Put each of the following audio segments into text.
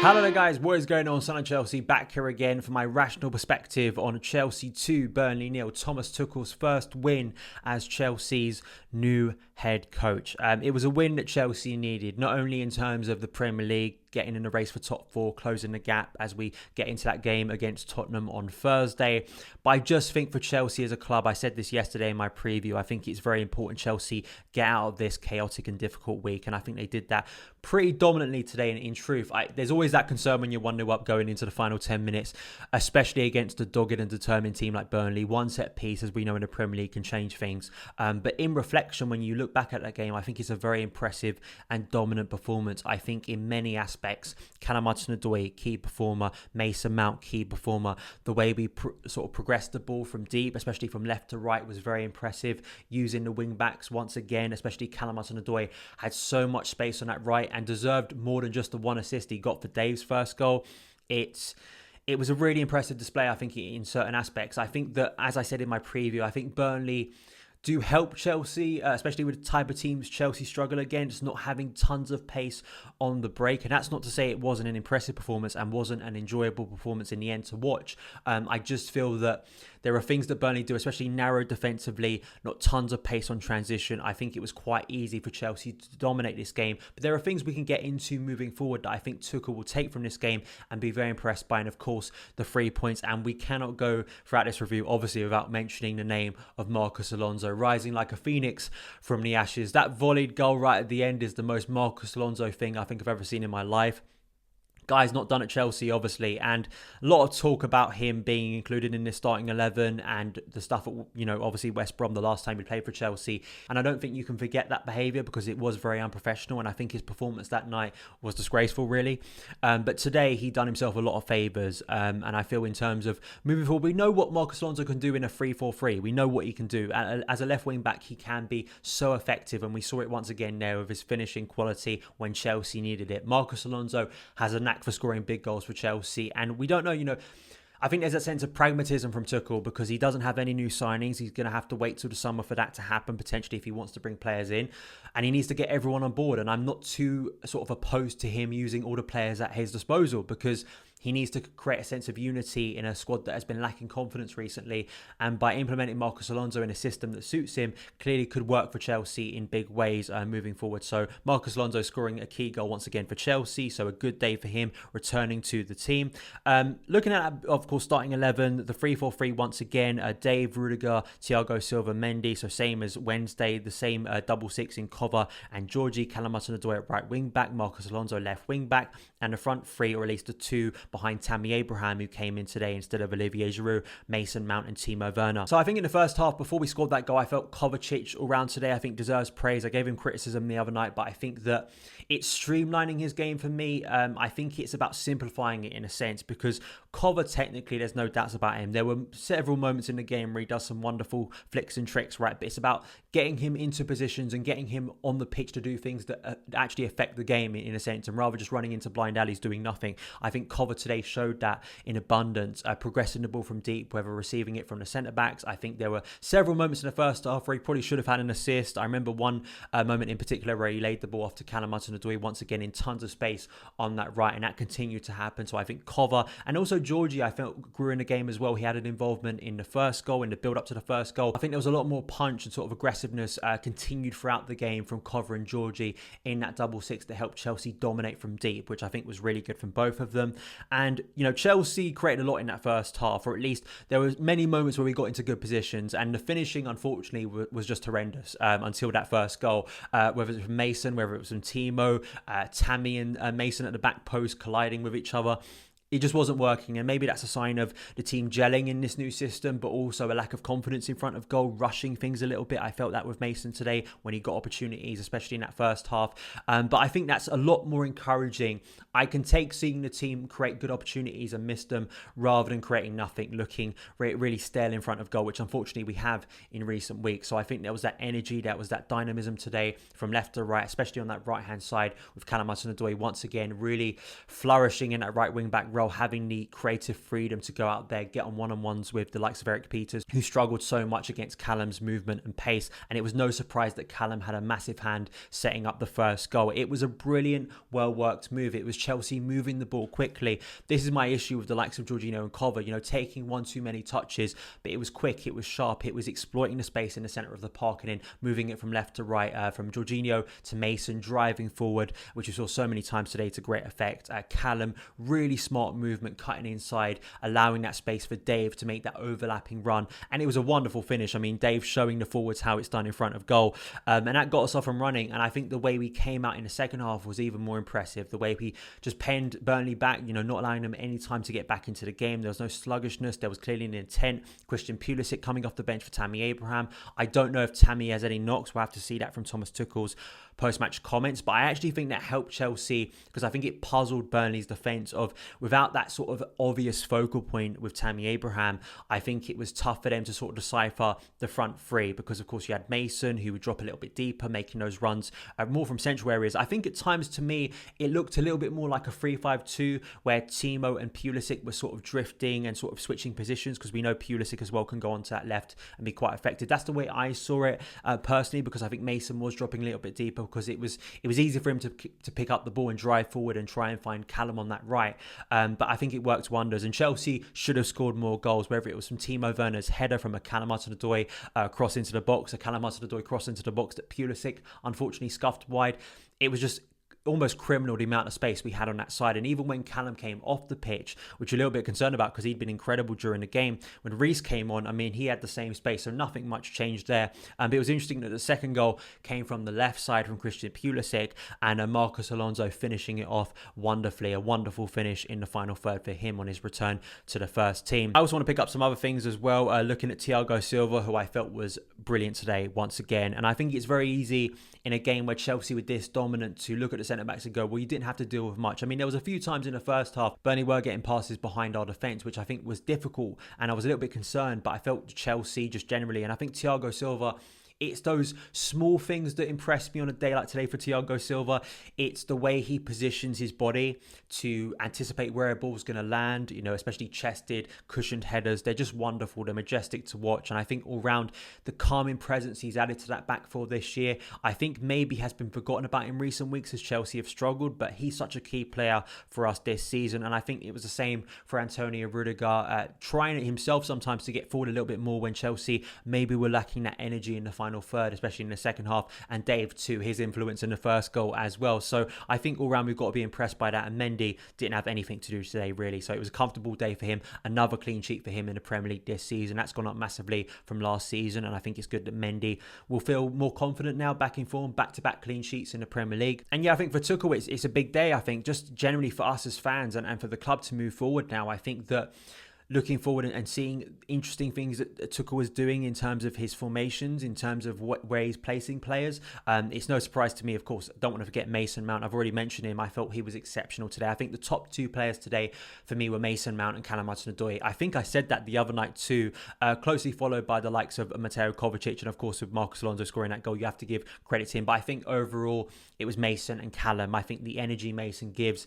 Hello there guys, what is going on? Son of Chelsea back here again for my rational perspective on Chelsea 2, Burnley 0. Thomas Tuchel's first win as Chelsea's new head coach. It was a win that Chelsea needed, not only in terms of the Premier League, getting in the race for top four, closing the gap as we get into that game against Tottenham on Thursday. But I just think for Chelsea as a club, I said this yesterday in my preview, I think it's very important Chelsea get out of this chaotic and difficult week. And I think they did that pretty dominantly today. And in truth, there's always that concern when you're 1-0 up going into the final 10 minutes, especially against a dogged and determined team like Burnley. One set piece, as we know in the Premier League, can change things. But in reflection, when you look back at that game, I think it's a very impressive and dominant performance. I think in many aspects, Callum Hudson-Odoi, key performer, Mason Mount, key performer. The way we sort of progressed the ball from deep, especially from left to right, was very impressive. Using the wing backs once again, especially Callum Hudson-Odoi, had so much space on that right and deserved more than just the one assist he got for Dave's first goal. It was a really impressive display, I think, in certain aspects. I think that, as I said in my preview, I think Burnley do help Chelsea, especially with the type of teams Chelsea struggle against, not having tons of pace on the break. And that's not to say it wasn't an impressive performance and wasn't an enjoyable performance in the end to watch. I just feel that there are things that Burnley do, especially narrow defensively, not tons of pace on transition. I think it was quite easy for Chelsea to dominate this game. But there are things we can get into moving forward that I think Tuchel will take from this game and be very impressed by. And of course, the 3 points. And we cannot go throughout this review, obviously, without mentioning the name of Marcos Alonso, rising like a phoenix from the ashes. That volleyed goal right at the end is the most Marcos Alonso thing I think I've ever seen in my life. Guy's not done at Chelsea, obviously, and a lot of talk about him being included in this starting 11 and the stuff at, obviously West Brom the last time he played for Chelsea. And I don't think you can forget that behaviour because it was very unprofessional, and I think his performance that night was disgraceful, really. But today he done himself a lot of favours, and I feel in terms of moving forward, we know what Marcos Alonso can do in a 3-4-3. We know what he can do. As a left wing back, he can be so effective, and we saw it once again there with his finishing quality when Chelsea needed it. Marcos Alonso has a knack for scoring big goals for Chelsea, and we don't know, I think there's a sense of pragmatism from Tuchel because he doesn't have any new signings. He's going to have to wait till the summer for that to happen, potentially, if he wants to bring players in. And he needs to get everyone on board. And I'm not too sort of opposed to him using all the players at his disposal because he needs to create a sense of unity in a squad that has been lacking confidence recently. And by implementing Marcos Alonso in a system that suits him, clearly could work for Chelsea in big ways moving forward. So Marcos Alonso scoring a key goal once again for Chelsea. So a good day for him returning to the team. Looking at, of course, starting 11, the 3-4-3 once again. Dave, Rudiger, Thiago Silva, Mendy. So same as Wednesday, the same double six in Cover and Georgie. Callum Hudson-Odoi at right wing back, Marcos Alonso left wing back, and the front three, or at least the two behind Tammy Abraham, who came in today instead of Olivier Giroud, Mason Mount and Timo Werner. So I think in the first half, before we scored that goal, I felt Kovacic all round today, I think deserves praise. I gave him criticism the other night, but I think that it's streamlining his game for me. I think it's about simplifying it in a sense because Kova, technically, there's no doubts about him. There were several moments in the game where he does some wonderful flicks and tricks, right? But it's about getting him into positions and getting him on the pitch to do things that actually affect the game in a sense, and rather just running into blind alleys doing nothing. I think Kova today showed that in abundance, progressing the ball from deep, whether receiving it from the centre-backs. I think there were several moments in the first half where he probably should have had an assist. I remember one moment in particular where he laid the ball off to Callum Hudson-Odoi once again in tons of space on that right, and that continued to happen. So I think Kova and also Georgie, I felt, grew in the game as well. He had an involvement in the first goal, in the build-up to the first goal. I think there was a lot more punch and sort of aggressiveness continued throughout the game from Kova and Georgie in that double six that helped Chelsea dominate from deep, which I think was really good from both of them. And, Chelsea created a lot in that first half, or at least there was many moments where we got into good positions, and the finishing, unfortunately, was just horrendous until that first goal, whether it was from Mason, whether it was from Timo, Tammy and Mason at the back post colliding with each other. It just wasn't working, and maybe that's a sign of the team gelling in this new system, but also a lack of confidence in front of goal, rushing things a little bit. I felt that with Mason today when he got opportunities, especially in that first half. But I think that's a lot more encouraging. I can take seeing the team create good opportunities and miss them rather than creating nothing, looking really stale in front of goal, which unfortunately we have in recent weeks. So I think there was that energy, there was that dynamism today from left to right, especially on that right-hand side with Callum Hudson-Odoi once again really flourishing in that right wing-back role, having the creative freedom to go out there, get on one-on-ones with the likes of Erik Pieters, who struggled so much against Callum's movement and pace. And it was no surprise that Callum had a massive hand setting up the first goal. It was a brilliant, well-worked move. It was Chelsea moving the ball quickly. This is my issue with the likes of Jorginho and Cover, taking one too many touches, but it was quick, it was sharp, it was exploiting the space in the centre of the park and then moving it from left to right, from Jorginho to Mason, driving forward, which we saw so many times today to great effect. Callum, really smart movement, cutting inside, allowing that space for Dave to make that overlapping run, and it was a wonderful finish. I mean, Dave showing the forwards how it's done in front of goal, and that got us off and running. And I think the way we came out in the second half was even more impressive. The way we just penned Burnley back, not allowing them any time to get back into the game. There was no sluggishness. There was clearly an intent. Christian Pulisic coming off the bench for Tammy Abraham. I don't know if Tammy has any knocks. We'll have to see that from Thomas Tuchel's post-match comments, but I actually think that helped Chelsea because I think it puzzled Burnley's defence of, without that sort of obvious focal point with Tammy Abraham, I think it was tough for them to sort of decipher the front three, because of course you had Mason, who would drop a little bit deeper, making those runs more from central areas. I think at times, to me, it looked a little bit more like a 3-5-2 where Timo and Pulisic were sort of drifting and sort of switching positions, because we know Pulisic as well can go onto that left and be quite effective. That's the way I saw it personally, because I think Mason was dropping a little bit deeper, because it was easy for him to pick up the ball and drive forward and try and find Callum on that right. But I think it worked wonders, and Chelsea should have scored more goals, whether it was from Timo Werner's header from a Callum Hudson-Odoi cross into the box, a Callum Hudson-Odoi cross into the box that Pulisic unfortunately scuffed wide. It was just almost criminal the amount of space we had on that side. And even when Callum came off the pitch, which you're a little bit concerned about because he'd been incredible during the game, when Reece came on, I mean, he had the same space, so nothing much changed there. But it was interesting that the second goal came from the left side from Christian Pulisic, and MARCOS Alonso finishing it off wonderfully. A wonderful finish in the final third for him on his return to the first team. I also want to pick up some other things as well, looking at Thiago Silva, who I felt was brilliant today once again. And I think it's very easy in a game where Chelsea were this dominant to look at the centre-backs and go, well, you didn't have to deal with much. I mean, there was a few times in the first half, Burnley were getting passes behind our defence, which I think was difficult, and I was a little bit concerned, but I felt Chelsea just generally, and I think Thiago Silva, it's those small things that impress me on a day like today for Thiago Silva. It's the way he positions his body to anticipate where a ball's going to land, especially chested, cushioned headers. They're just wonderful. They're majestic to watch. And I think all round, the calming presence he's added to that back four this year, I think maybe has been forgotten about in recent weeks as Chelsea have struggled, but he's such a key player for us this season. And I think it was the same for Antonio Rudiger, trying it himself sometimes to get forward a little bit more when Chelsea maybe were lacking that energy in the final third, especially in the second half, and Dave too, his influence in the first goal as well. So I think all round we've got to be impressed by that, and Mendy didn't have anything to do today really, so it was a comfortable day for him. Another clean sheet for him in the Premier League this season. That's gone up massively from last season, and I think it's good that Mendy will feel more confident now, back in form, back-to-back clean sheets in the Premier League. And yeah, I think for Tuchel it's a big day, I think, just generally for us as fans and for the club to move forward now. I think that looking forward and seeing interesting things that Tuchel was doing in terms of his formations, in terms of where he's placing players. It's no surprise to me, of course. I don't want to forget Mason Mount. I've already mentioned him. I felt he was exceptional today. I think the top two players today for me were Mason Mount and Callum Hudson-Odoi. I think I said that the other night too, closely followed by the likes of Mateo Kovacic, and of course with Marcos Alonso scoring that goal, you have to give credit to him. But I think overall it was Mason and Callum. I think the energy Mason gives,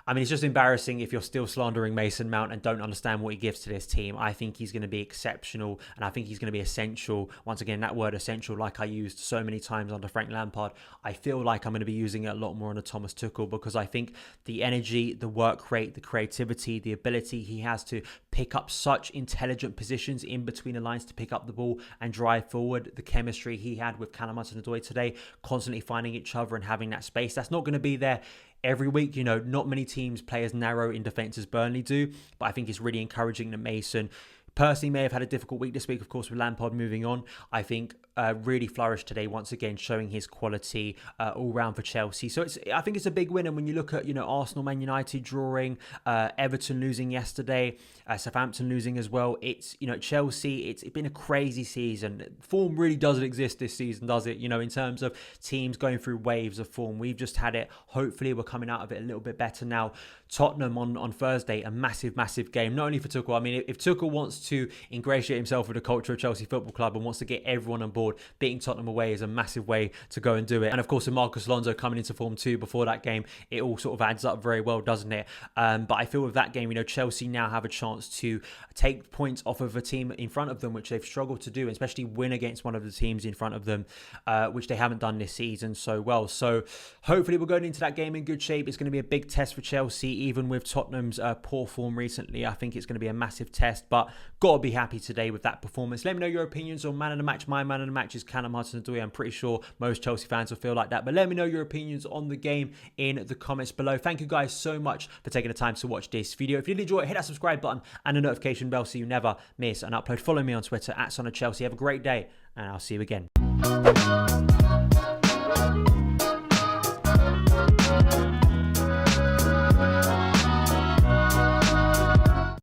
I mean, it's just embarrassing if you're still slandering Mason Mount and don't understand what he gives to this team. I think he's going to be exceptional, and I think he's going to be essential. Once again, that word essential, like I used so many times under Frank Lampard, I feel like I'm going to be using it a lot more under Thomas Tuchel, because I think the energy, the work rate, the creativity, the ability he has to pick up such intelligent positions in between the lines to pick up the ball and drive forward, the chemistry he had with Callum Hudson-Odoi today, constantly finding each other and having that space, that's not going to be there every week. Not many teams play as narrow in defence as Burnley do, but I think it's really encouraging that Mason personally may have had a difficult week this week, of course, with Lampard moving on. I think really flourished today once again, showing his quality all round for Chelsea. So I think it's a big win. And when you look at Arsenal, Man United drawing, Everton losing yesterday, Southampton losing as well, it's Chelsea, it's been a crazy season. Form really doesn't exist this season, does it? In terms of teams going through waves of form, we've just had it. Hopefully we're coming out of it a little bit better now. Tottenham on Thursday, a massive game, not only for Tuchel. I mean, if Tuchel wants to ingratiate himself with the culture of Chelsea Football Club and wants to get everyone on board, beating Tottenham away is a massive way to go and do it. And of course, with Marcos Alonso coming into form too before that game, it all sort of adds up very well, doesn't it? But I feel with that game, Chelsea now have a chance to take points off of a team in front of them, which they've struggled to do, especially win against one of the teams in front of them, which they haven't done this season so well. So hopefully we're going into that game in good shape. It's going to be a big test for Chelsea, even with Tottenham's poor form recently. I think it's going to be a massive test, but got to be happy today with that performance. Let me know your opinions on man of the match. My man of the match is Callum Hudson-Odoi. I'm pretty sure most Chelsea fans will feel like that, but let me know your opinions on the game in the comments below. Thank you guys so much for taking the time to watch this video. If you did enjoy it, hit that subscribe button and the notification bell so you never miss an upload. Follow me on Twitter @SonOfChelsea. Have a great day, and I'll see you again.